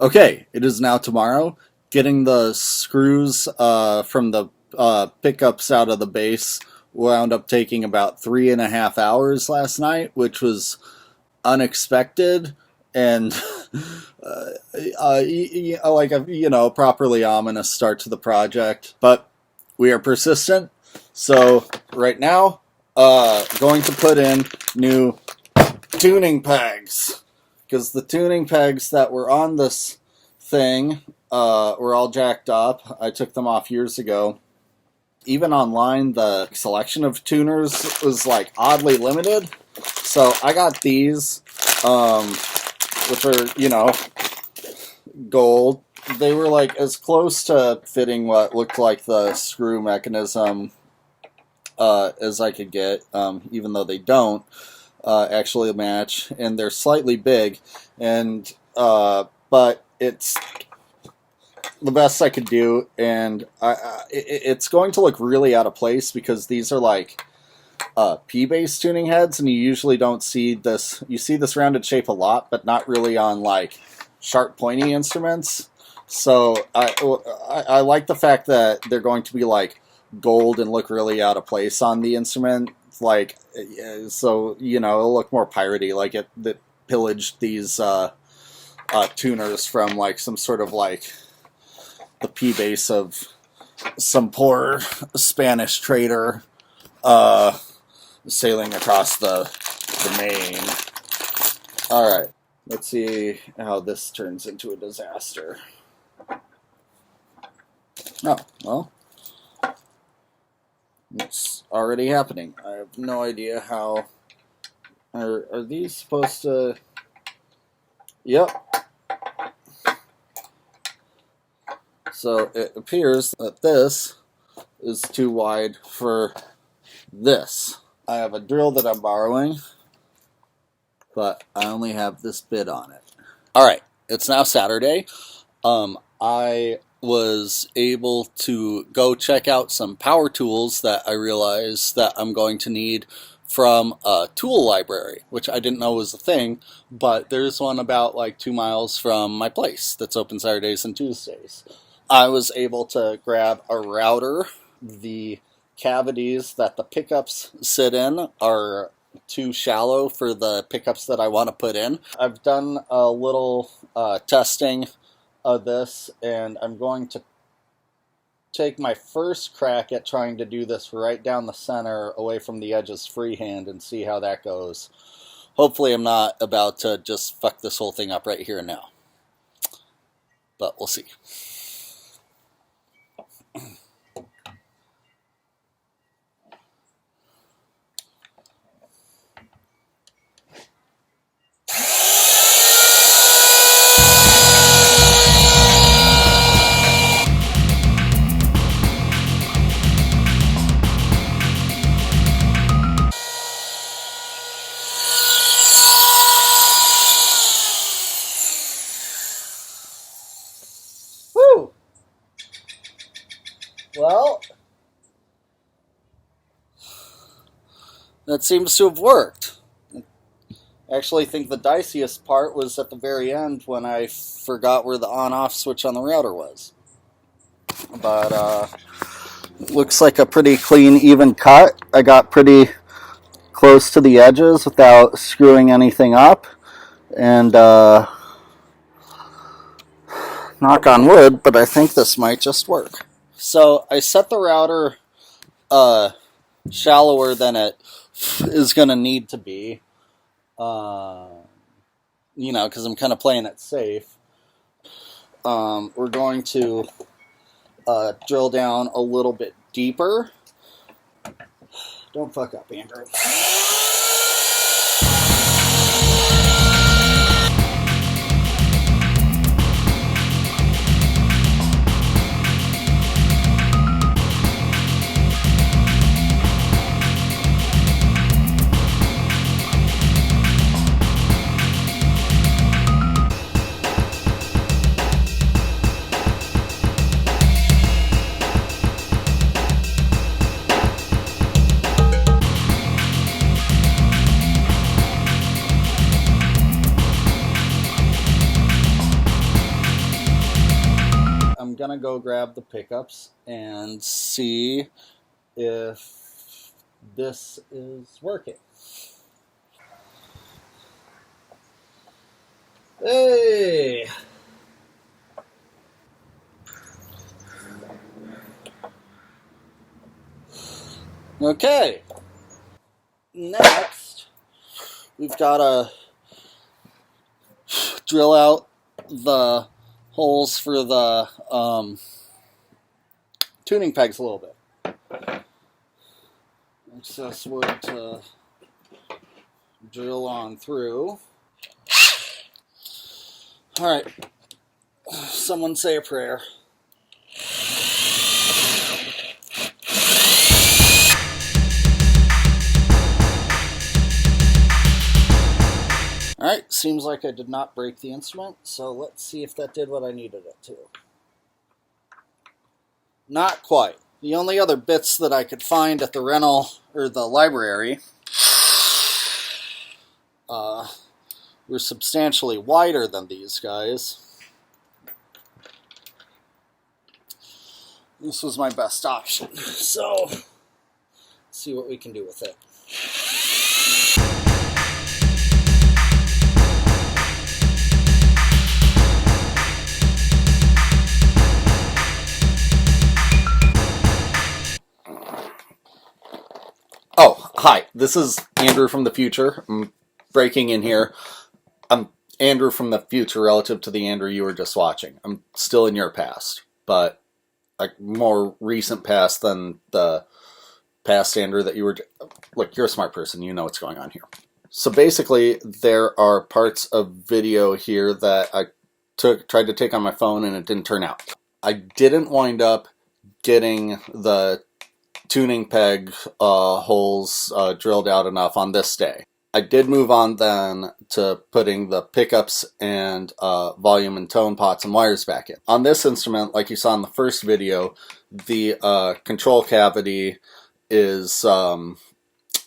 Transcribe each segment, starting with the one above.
Okay, it is now tomorrow. Getting the screws from the pickups out of the base wound up taking about 3.5 hours last night, which was unexpected and like a properly ominous start to the project. But we are persistent, so right now, going to put in new tuning pegs because the tuning pegs that were on this thing were all jacked up. I took them off years ago. Even online, the selection of tuners was like oddly limited. So I got these, which are, gold. They were like as close to fitting what looked like the screw mechanism as I could get, even though they don't actually match, and they're slightly big, and but it's the best I could do, and it's going to look really out of place because these are like P-base tuning heads, and you usually don't see this. You see this rounded shape a lot, but not really on like sharp, pointy instruments. So I like the fact that they're going to be like gold and look really out of place on the instrument. Like, so it'll look more piratey, like that pillaged these tuners from like some sort of like the P-base of some poor Spanish trader sailing across the Main. All right, let's see how this turns into a disaster. Oh, well, it's already happening. I have no idea how. Are these supposed to? Yep. So it appears that this is too wide for this. I have a drill that I'm borrowing, but I only have this bit on it. Alright, it's now Saturday. I was able to go check out some power tools that I realized that I'm going to need from a tool library, which I didn't know was a thing, but there's one about like 2 miles from my place that's open Saturdays and Tuesdays. I was able to grab a router. The cavities that the pickups sit in are too shallow for the pickups that I want to put in. I've done a little testing of this, and I'm going to take my first crack at trying to do this right down the center away from the edges freehand and see how that goes. Hopefully I'm not about to just fuck this whole thing up right here and now, but we'll see. Woo! Well, that seems to have worked. I actually think the diciest part was at the very end when I forgot where the on-off switch on the router was. But looks like a pretty clean, even cut. I got pretty close to the edges without screwing anything up. And knock on wood, but I think this might just work. So I set the router shallower than it is going to need to be. Because I'm kind of playing it safe. We're going to drill down a little bit deeper. Don't fuck up, Andrew. gonna go grab the pickups and see if this is working. Hey! Okay. Next, we've got to drill out the holes for the tuning pegs a little bit. Excess wood to drill on through. Alright, someone say a prayer. Alright, seems like I did not break the instrument, so let's see if that did what I needed it to. Not quite. The only other bits that I could find at the rental, or the library, were substantially wider than these guys. This was my best option, so let's see what we can do with it. Oh, hi, this is Andrew from the future. I'm breaking in here. I'm Andrew from the future relative to the Andrew you were just watching. I'm still in your past, but like more recent past than the past Andrew that you were. Look, you're a smart person. You know what's going on here. So basically, there are parts of video here that I tried to take on my phone and it didn't turn out. I didn't wind up getting the tuning peg holes drilled out enough on this day. I did move on then to putting the pickups and volume and tone pots and wires back in. On this instrument, like you saw in the first video, the control cavity is on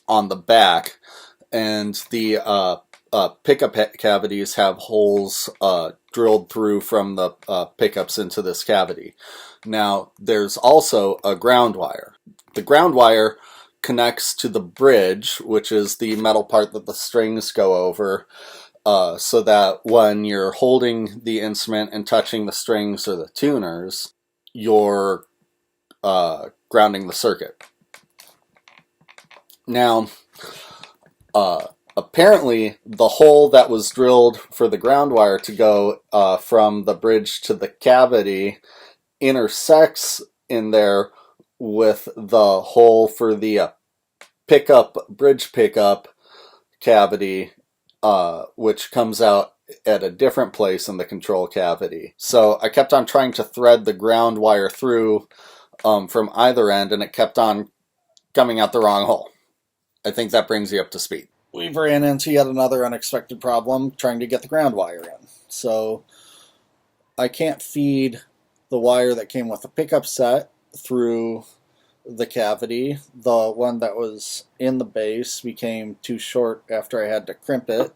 the back, and the pickup cavities have holes drilled through from the pickups into this cavity. Now, there's also a ground wire. The ground wire connects to the bridge, which is the metal part that the strings go over, so that when you're holding the instrument and touching the strings or the tuners, you're grounding the circuit. Now, apparently the hole that was drilled for the ground wire to go from the bridge to the cavity intersects in there with the hole for the bridge pickup cavity, which comes out at a different place in the control cavity. So I kept on trying to thread the ground wire through from either end, and it kept on coming out the wrong hole. I think that brings you up to speed. We've ran into yet another unexpected problem trying to get the ground wire in. So I can't feed the wire that came with the pickup set through the cavity. The one that was in the base became too short after I had to crimp it,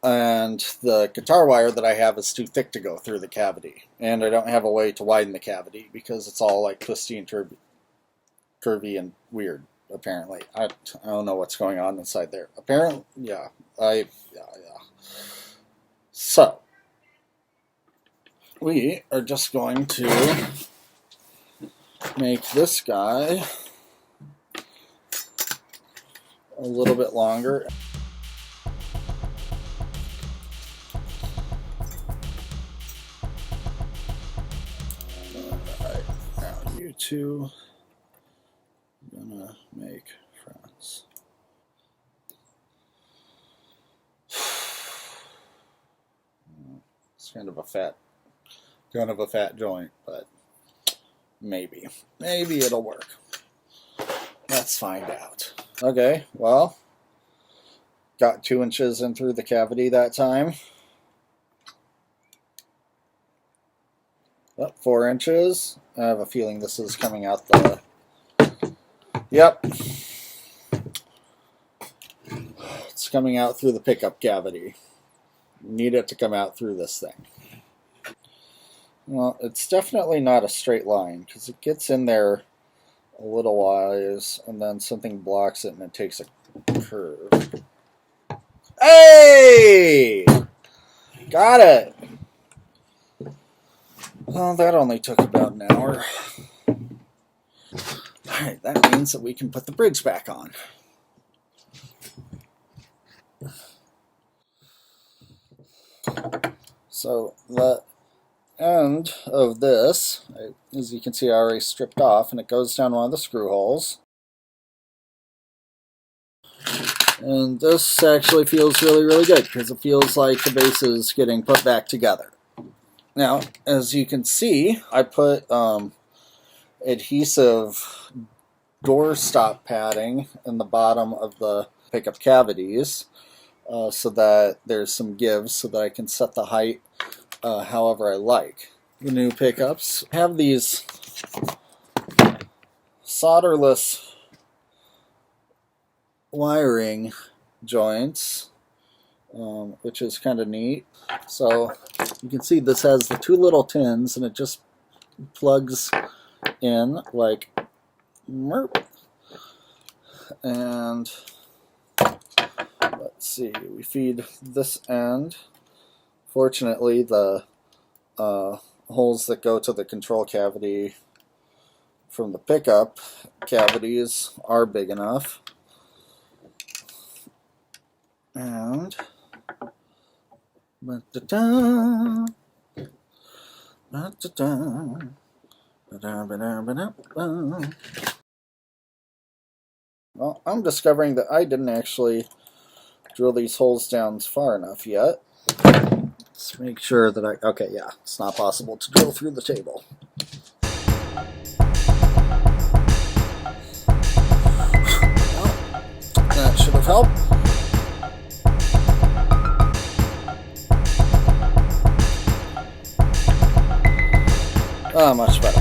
and the guitar wire that I have is too thick to go through the cavity, and I don't have a way to widen the cavity because it's all like twisty and curvy and weird. Apparently, I don't know what's going on inside there. Apparently, yeah. So we are just going to make this guy a little bit longer. Alright, now you two are gonna make friends. It's kind of a fat joint, but maybe it'll work. Let's find out. Okay, well, got 2 inches in through the cavity that time. Oh, 4 inches. I have a feeling this is coming out the... Yep. It's coming out through the pickup cavity. Need it to come out through this thing. Well, it's definitely not a straight line because it gets in there a little wise and then something blocks it and it takes a curve. Hey! Got it! Well, that only took about an hour. Alright, that means that we can put the bridge back on. So the end of this, as you can see, I already stripped off, and it goes down one of the screw holes. And this actually feels really, really good because it feels like the base is getting put back together. Now, as you can see, I put adhesive door stop padding in the bottom of the pickup cavities so that there's some give so that I can set the height however I like. The new pickups have these solderless wiring joints, which is kind of neat. So you can see this has the two little tins and it just plugs in like merp. And let's see, we feed this end. Fortunately, the holes that go to the control cavity from the pickup cavities are big enough. And well, I'm discovering that I didn't actually drill these holes down far enough yet. Let's make sure that okay, yeah, it's not possible to drill through the table. Well, that should have helped. Much better.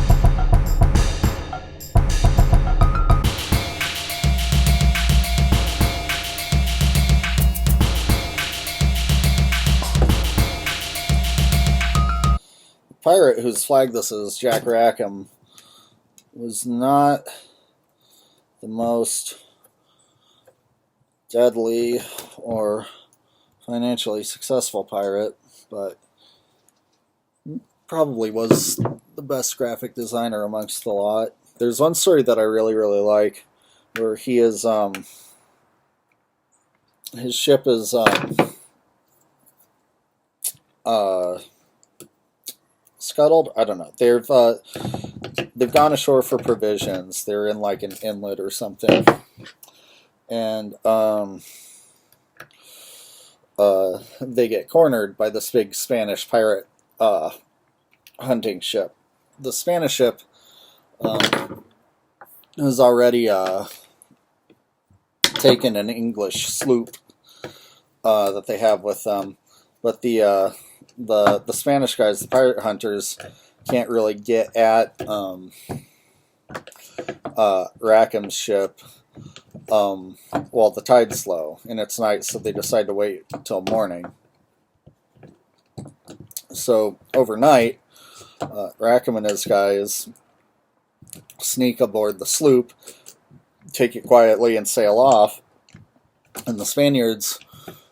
The pirate whose flag this is, Jack Rackham, was not the most deadly or financially successful pirate, but probably was the best graphic designer amongst the lot. There's one story that I really, really like where he is, his ship is, scuttled? I don't know. They've gone ashore for provisions. They're in like an inlet or something. And, they get cornered by this big Spanish pirate, hunting ship. The Spanish ship has already taken an English sloop that they have with them, but the Spanish guys, the pirate hunters, can't really get at Rackham's ship while the tide's low and it's night, so they decide to wait until morning. So overnight, Rackham and his guys sneak aboard the sloop, take it quietly, and sail off. And the Spaniards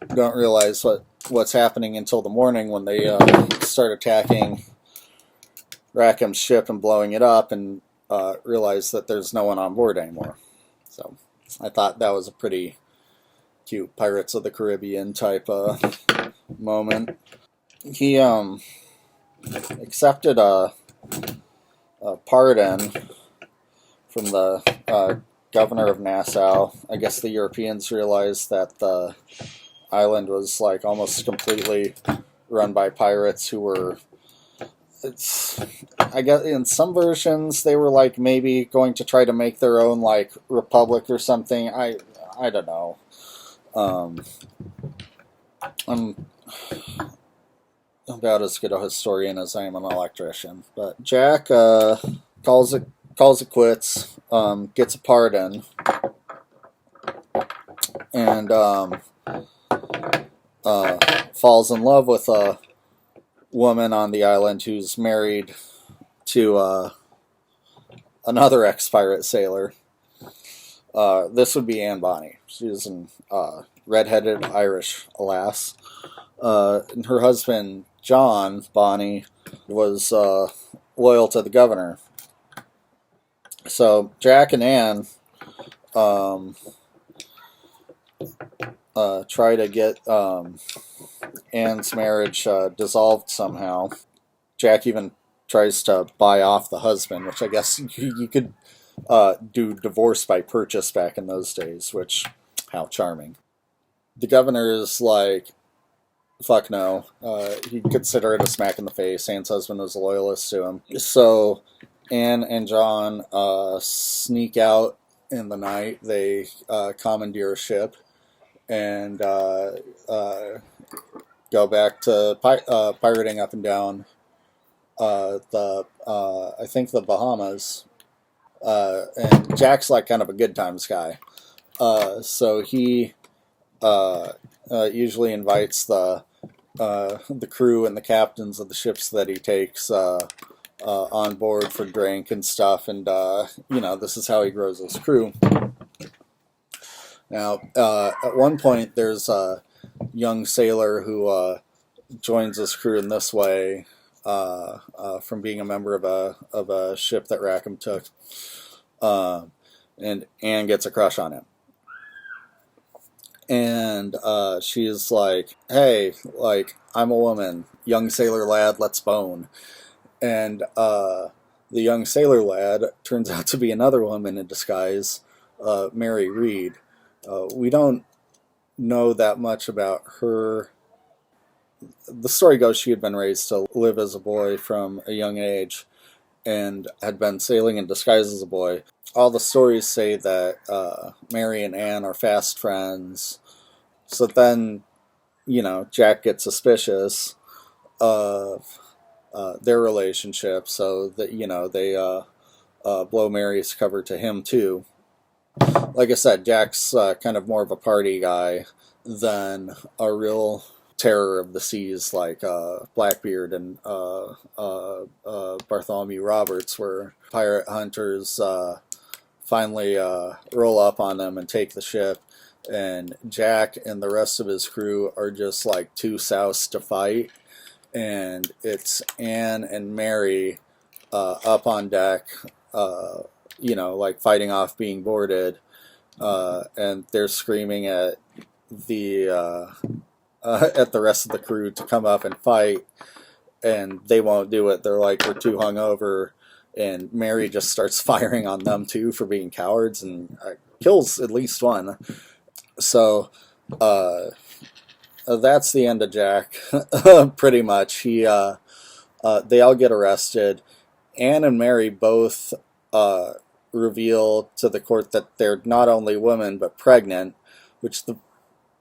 don't realize what's happening until the morning when they start attacking Rackham's ship and blowing it up, and realize that there's no one on board anymore. So I thought that was a pretty cute Pirates of the Caribbean type moment. He accepted a pardon from the governor of Nassau. I guess the Europeans realized that the island was like almost completely run by pirates who were, I guess in some versions they were like maybe going to try to make their own like republic or something. I don't know. I'm about as good a historian as I am an electrician. But Jack calls it quits, gets a pardon, and falls in love with a woman on the island who's married to another ex-pirate sailor. This would be Anne Bonny. She's an red-headed Irish lass. And her husband, John Bonny, was loyal to the governor. So Jack and Anne try to get Anne's marriage dissolved somehow. Jack even tries to buy off the husband, which I guess you could do divorce by purchase back in those days, which, how charming. The governor is like, fuck no. He'd consider it a smack in the face. Anne's husband was a loyalist to him. So Anne and John sneak out in the night. They commandeer a ship and go back to pirating up and down I think the Bahamas. And Jack's like kind of a good times guy. So he usually invites the crew and the captains of the ships that he takes on board for drink and stuff, and this is how he grows his crew. Now, at one point, there's a young sailor who joins his crew in this way from being a member of a ship that Rackham took, and Anne gets a crush on him. And she's like, hey, like, I'm a woman, young sailor lad, let's bone. And the young sailor lad turns out to be another woman in disguise, Mary Read. We don't know that much about her. The story goes she had been raised to live as a boy from a young age and had been sailing in disguise as a boy. All the stories say that Mary and Anne are fast friends. So then, Jack gets suspicious of their relationship, so that, they blow Mary's cover to him too. Like I said, Jack's kind of more of a party guy than a real terror of the seas like Blackbeard and Bartholomew Roberts, where pirate hunters finally roll up on them and take the ship, and Jack and the rest of his crew are just like too soused to fight, and it's Anne and Mary up on deck, like fighting off being boarded, and they're screaming at the rest of the crew to come up and fight, and they won't do it. They're like, we're too hungover, and Mary just starts firing on them too for being cowards, and kills at least one. So that's the end of Jack. Pretty much. They all get arrested. Anne and Mary both reveal to the court that they're not only women but pregnant, which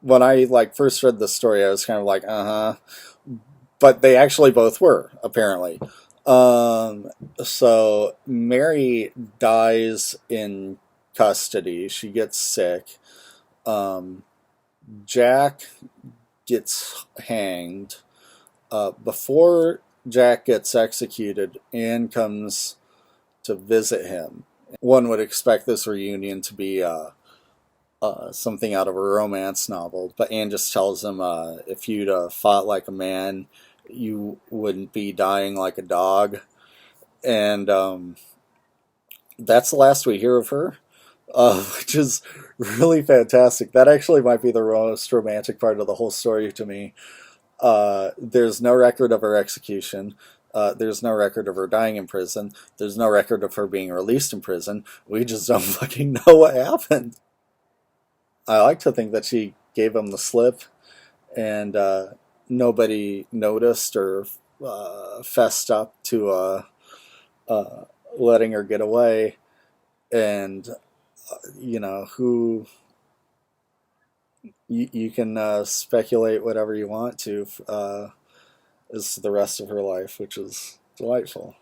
when I first read the story, I was kind of like, but they actually both were, apparently. So Mary dies in custody. She gets sick. Jack gets hanged. Before Jack gets executed, Anne comes to visit him. One would expect this reunion to be something out of a romance novel, but Anne just tells him if you'd fought like a man, you wouldn't be dying like a dog. And that's the last we hear of her, which is really fantastic. That actually might be the most romantic part of the whole story to me. There's no record of her execution. There's no record of her dying in prison. There's no record of her being released in prison. We just don't fucking know what happened. I like to think that she gave him the slip, and nobody noticed or fessed up to letting her get away. And who you can speculate whatever you want to as to the rest of her life, which is delightful.